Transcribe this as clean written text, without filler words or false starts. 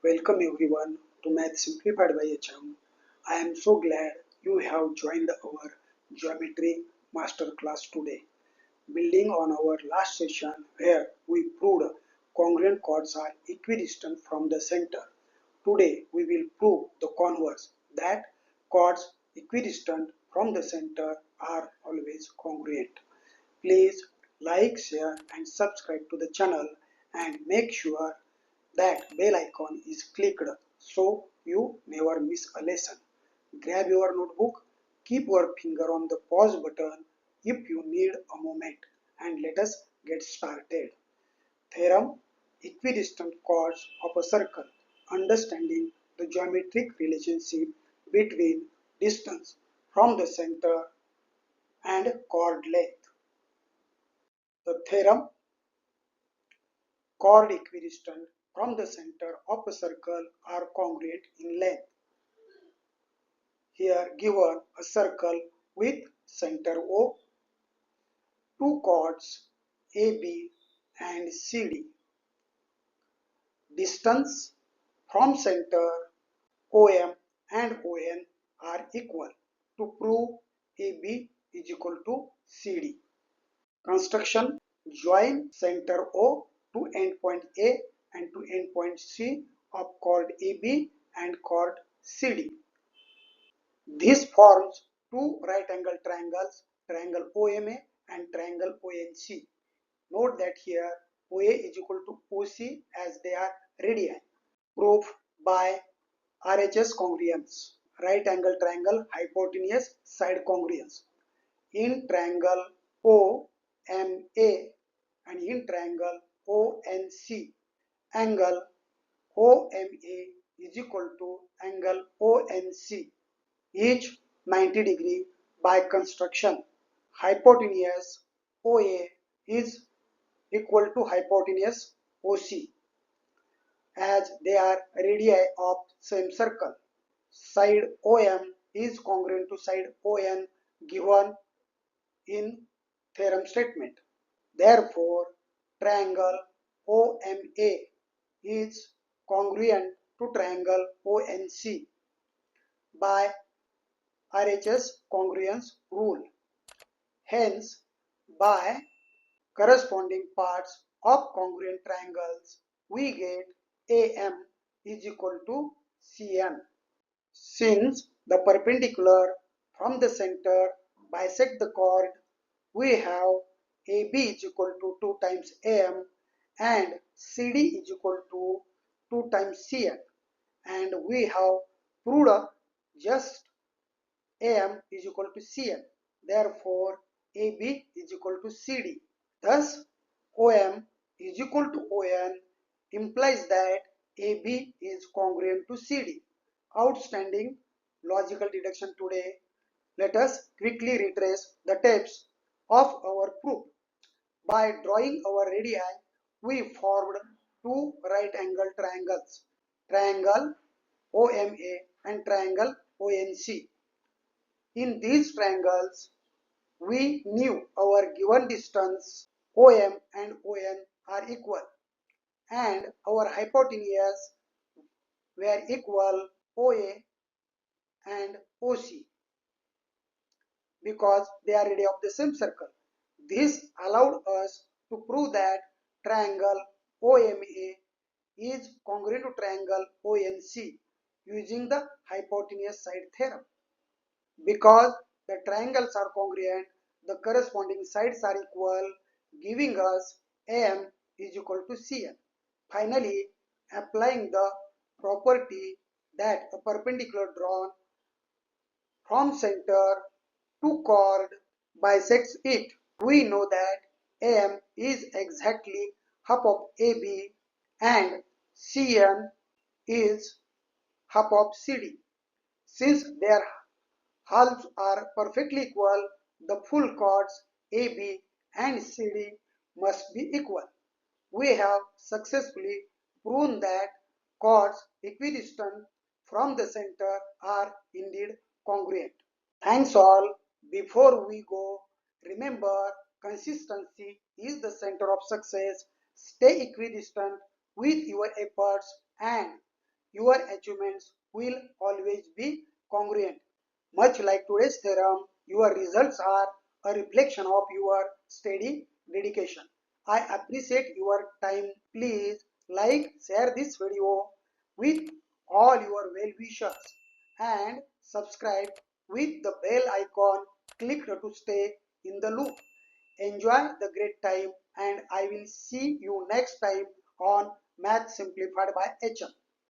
Welcome everyone to Math Simplified by HM. I am so glad you have joined our geometry masterclass today. Building on our last session where we proved congruent chords are equidistant from the center. Today we will prove the converse, that chords equidistant from the center are always congruent. Please like, share and subscribe to the channel and make sure that bell icon is clicked so you never miss a lesson. Grab your notebook, keep your finger on the pause button if you need a moment, and let us get started. Theorem: equidistant chords of a circle. Understanding the geometric relationship between distance from the center and chord length. The theorem: chord equidistant from the center of a circle are congruent in length. Here given a circle with center O, two chords AB and CD. Distance from center OM and ON are equal. To prove AB is equal to CD. Construction: join center O to endpoint A and to endpoint C of chord AB and chord CD. This forms two right angle triangles, triangle OMA and triangle ONC. Note that here OA is equal to OC as they are radii. Proof by RHS congruence. Right angle triangle hypotenuse side congruence. In triangle OMA and in triangle ONC, angle OMA is equal to angle ONC, each 90 degree by construction. Hypotenuse OA is equal to hypotenuse OC as they are radii of same circle. Side OM is congruent to side ON given in theorem statement. Therefore, triangle OMA is congruent to triangle ONC by RHS congruence rule. Hence, by corresponding parts of congruent triangles, we get AM is equal to CM. Since the perpendicular from the center bisect the chord, we have AB is equal to 2 times AM and CD is equal to 2 times CM, and we have proved just AM is equal to CM. Therefore, AB is equal to CD. Thus, OM is equal to ON implies that AB is congruent to CD. Outstanding logical deduction today. Let us quickly retrace the steps of our proof. By drawing our radii, we formed two right angle triangles, triangle OMA and triangle ONC. In these triangles, we knew our given distance OM and ON are equal, and our hypotenuse were equal OA and OC because they are radii of the same circle. This allowed us to prove that triangle OMA is congruent to triangle ONC using the hypotenuse side theorem. Because the triangles are congruent, the corresponding sides are equal, giving us AM is equal to CM. Finally, applying the property that a perpendicular drawn from center to chord bisects it, we know that AM is exactly half of AB and CM is half of CD. Since their halves are perfectly equal, the full chords AB and CD must be equal. We have successfully proven that chords equidistant from the center are indeed congruent. Thanks all. Before we go, remember consistency is the center of success. Stay equidistant with your efforts and your achievements will always be congruent. Much like today's theorem, your results are a reflection of your steady dedication. I appreciate your time. Please like, share this video with all your well-wishers and subscribe with the bell icon clicked to stay in the loop. Enjoy the great time and I will see you next time on Math Simplified by HM.